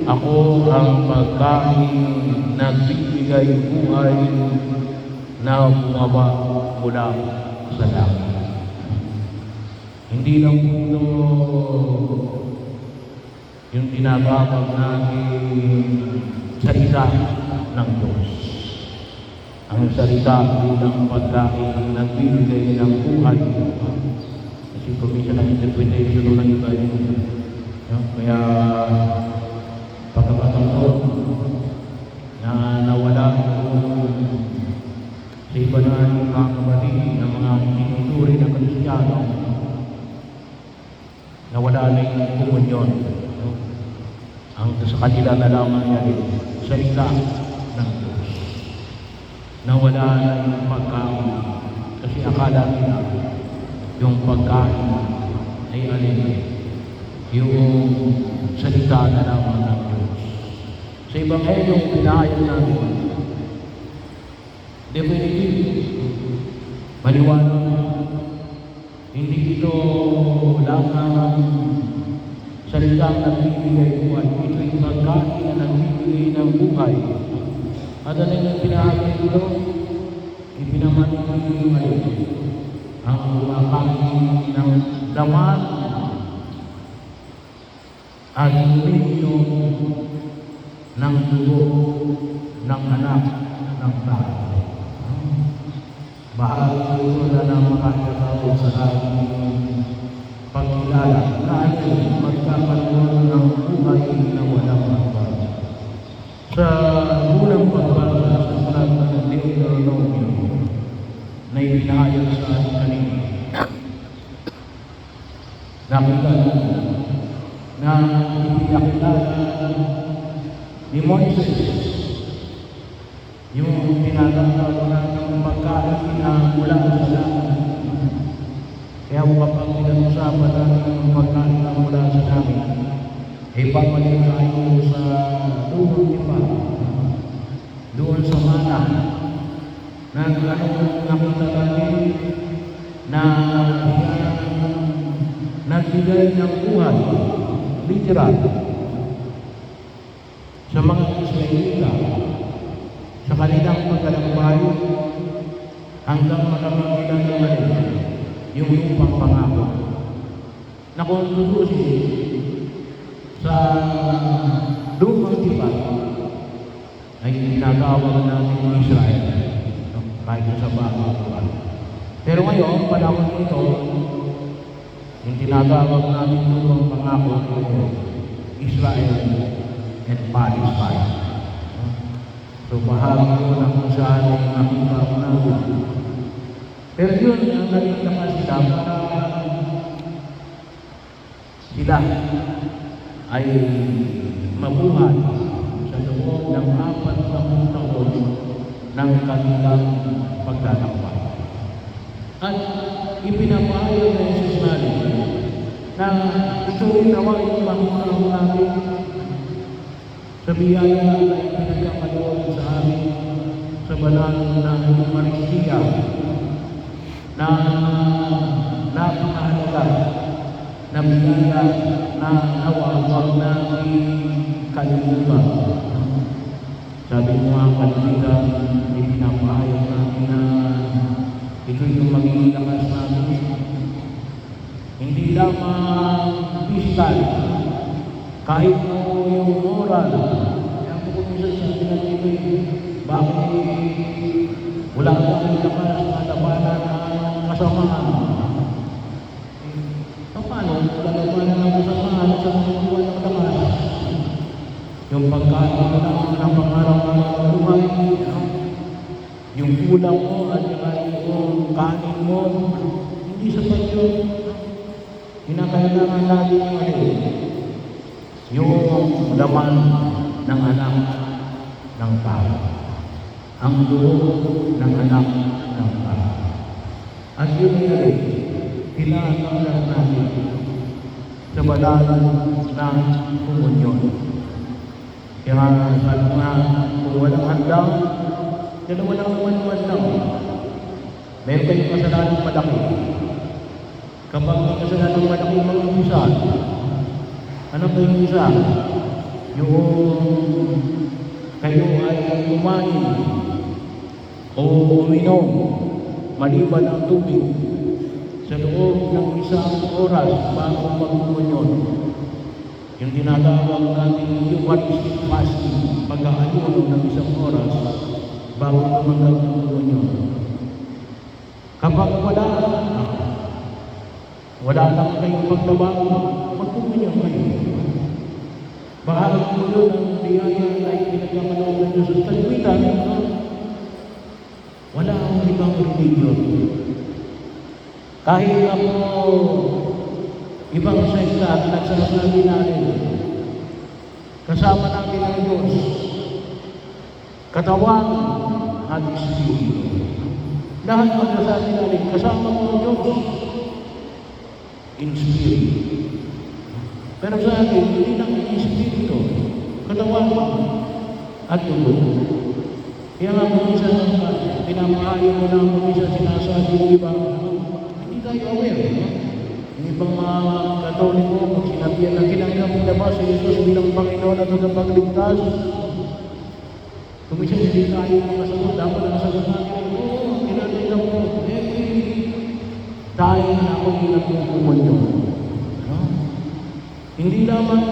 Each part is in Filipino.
Ako ang pagkain nagbibigay buhay na bumaba mula sa langit. Hindi lang po ito yung tinatawag natin salita ng Diyos. Ang salita bilang pagkain nagbibigay ng buhay. Kasi kumisa ng interpretation ng iba yun. Kaya pagkakataon na nawala sa iba na yung mga kapatid ng mga itinuturi na Kristiyano, nawala na yung komunyon. Ang sa kanila na lamang yan, salita ng Diyos. Nawala na yung pagkain. Kasi akala nila yung pagkain ay alin, yung salita na lamang ng Diyos. Sa Ebanghelyong pinahayag namin, definitive, maliwanag, hindi ito lamang salitang nagbibigay buhay. Ito yung pagkain na nagbibigay ng buhay. At ano yung pinahayag ito? Ipinamanipuli ang kumakain ng laman at umiinom ng dugo ng anak ng tao. Bahagi ito na makakatawa sa ating pagkilala na ating magkakaroon ng buhay na walang hanggan. Sa unang pagbasa sa sulat ng Deuteronomio na ipinahayag sa ating kanina, nakita na ipinakilala ni Moises yung tinatawag ng pagkain na mula sa langit. Kaya kapag pinag-usapan natin ng pagkain na mula sa langit, ibabalik tayo sa dulo iba, doon sa mana, na nakita natin na nagbigay ng buhay, literal, sa mga Israelita, sa kanilang pagkalakbayan, hanggang makamagila naman yung lupang pangako. Na kung tutusin sa lumang tipan, ay ginagawag natin Israel, kahit sa bagong tipan. Pero ngayon, panahon nito, yung tinatawag natin lumang pangako ito, Israel and Palestine. So, bahagi ko na kung saan ay nakita ko natin. Pero yun, ang naging lakas sila para sila ay mabuhay sa loob ng 40 taon ng kanilang paglalakbay. At ipinapahayag ng Jesus natin na ito rin naman yung makukuha natin sa biyaya na ipinagkakaloon sa amin sa banal na Eucharistia na napakahalaga na biyaya na nawawag natin kalimutan. Sabi mo ang kalimutan, ipinapahayag natin na ito yung magiging lakas natin. Hindi lamang physical, kahit mo yung moral. Kaya po kung minsan sabi natin, bakit wala kang lakas na labanan ng kasamaan? Paano? Lalabanan ng kasamaan sa mga buwan ng lakas. Yung pagkain mo lang ng pangaraw-araw ng buhay, yung kulang mo at yung kanin mo, hindi sapat yun. Kinakailangan natin yung laman ng anak ng tao. Ang dugo ng anak ng tao. At yun ay kinakailangan natin sa balalan ng komunyon. Kaya sabi nga, kung walang handang, kaya walang naman lang. Meron kayong kasalanan malaki. Kapag may kasalanan malaki mga ubusan, Ano ba yung isa? Yung kayo ay kumain o uminom maliban ng tubig sa loob ng isang oras bago magkumunyon. Yung tinatawag natin Eucharistic fasting, pag-aayuno ng isang oras bago tumanggap ng kumunyon. Kapag wala lang kayong paglabaw, magkumunyon kayo. Bahagi mo yun ang biyaya na ipinagkakaloob ng Diyos sa kalimitan. Wala akong ibang religion. Kahit ako ibang sekta at nagsasabi natin, kasama natin ang Diyos, katawan at Espiritu. Lahat magsasabi natin, kasama mo ang Diyos in spirit. Pero sa atin, hindi lang in Espiritu, katawan at tuloy. Kaya nga kung isa pinamaayon mo lang kung isa sinasabi ng iba, hindi tayo aware. Yung ibang mga Katoliko, kung sinabihan na kinanggap nila ba si Jesus bilang Panginoon at tagapagligtas, kung isa hindi tayo makasagot, dapat ang sagot natin, oo, kinanggap mo, tayo na ako ginagpupuman yun. Hindi lamang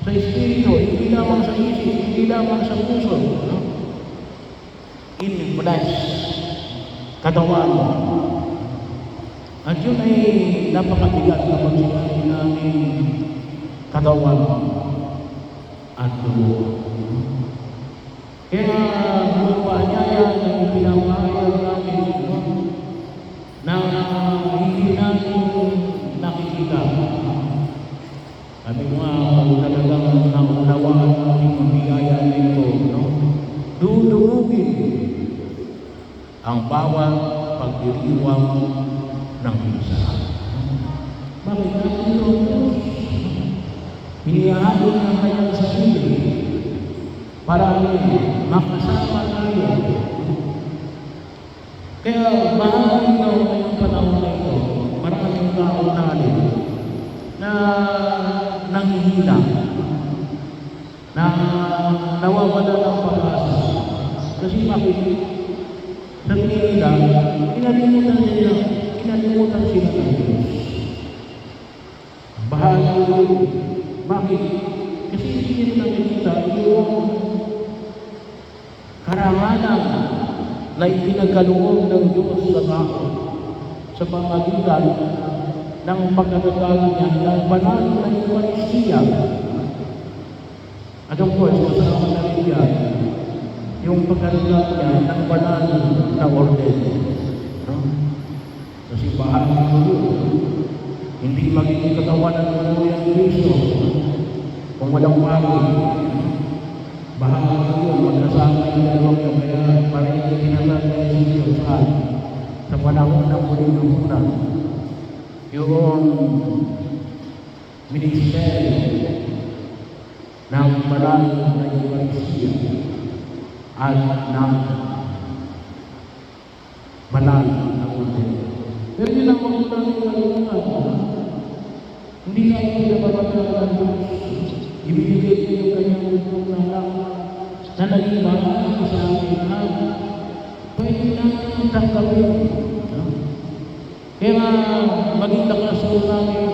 sa Espiritu, hindi lamang sa isip, hindi lamang sa puso. In flesh, katawan. At yun ay napakabigat kapag sinabi namin katawan at dugo. Kaya yung paanyaya na ipinamahayag namin na hindi namin nakikita. Sabi ko nga, kung talagang naunawaan namin ang biyaya na ito, dudurugin ang bawat pagdiriwang ng isa. Bakit natin ito? Hinihahalin ang kanyang sarili para makasama tayo. Kaya maraming ngayong panahon na ito, maraming tao natin na nanghihila, na nawawala ng pag-asa. Kasi bakit? Sa tingin nila, kinalimutan sila ng Diyos. Bahagi yun. Bakit? Kasi hindi nila nakikita yung karangalan na ipinagkaloob ng Diyos sa tao sa pamagitan ng pagkakataon niya ng banal na Eucharistia. At of course, kasama na rin yan yung pagkakataon niya ng banal na orden. Kasi bahagi ko yun. Hindi magiging katawan ng Panginoon Kristo kung walang pagod. Bahagi ko yun, magkasama yung dalawang yun. Kaya parang yung tinatagay sa Diyos sa panahon ng muling lupunan. Yung ministeryo ng banal na Eucharistia at ng banal na orden. Pero yun ang mga namin kalimutan. Hindi tayo pinapapatagal ng Diyos. Ibibigay niya yung kanyang utong na anak na naging bahagi sa ating lahat. Pwede namin tanggapin. Kaya maging lakas namin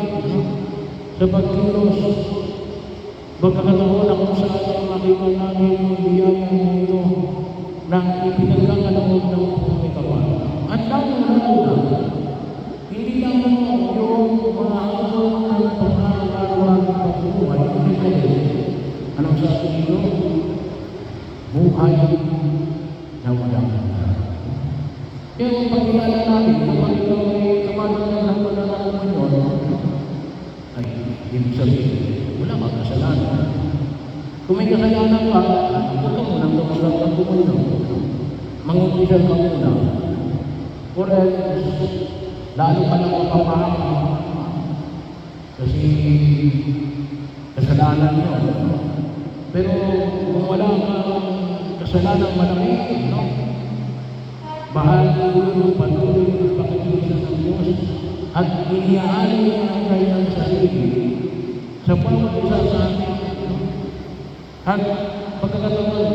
sa pagkilos. Pagkakataon na kung saan ay makita namin yung biyaya na ito na ipinagkakaloob ng kami kapal. At lalo-lalo na, hindi lamang yung mga araw ng pangaraw-araw ng pagbuhay, hindi kayo. Anong sabi nito? Buhay na walang hanggan. Kaya kung pagkilala natin, kapag ikaw ay kamalaman ng pananaman yun, ay ibig sabihin, wala kang kasalanan. Kung may kasalanan ka, huwag ka munang tumasang ng kumunong. Mangungisal ka muna. Or else, lalo ka lang mapapahama. Kasi kasalanan yun. Pero kung wala kang kasalanan malaki, bahagi yung patuloy ng pakikisan ng Diyos at iniaalay ang kanyang sarili sa bawat isa sa atin. At pagkakataon,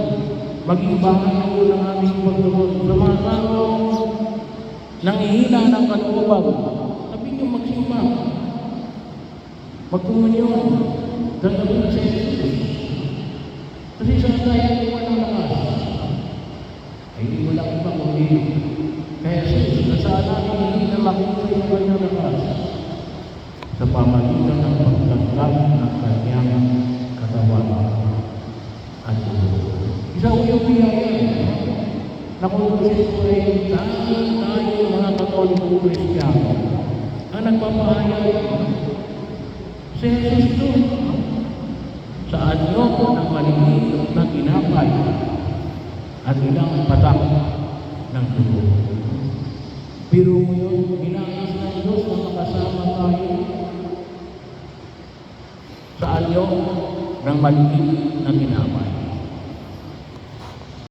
maging bahagi ng aming pagtugon sa mga tao nangihina ng kalooban. Sabi niyo magsimba, magkumunyon, gagawin sa Jesus. Kasi sa tayo walang lakas. Ay hindi mo lang iba kundi kaya Jesus, saan natin hindi na makita yung kanyang lakas sa pamagitan ng pagtanggap ng kanyang katawan at ulo. Isa ko yung biyaya na kung ito ay tayo mga Katoliko Kristiyano ang nagpapahayag si Jesus doon sa anyo ng maliit na tinapay at ilang patak ng dugo. Pero mo yun, ginagos ng Diyos na makasama tayo sa anyo ng maliit na tinapay.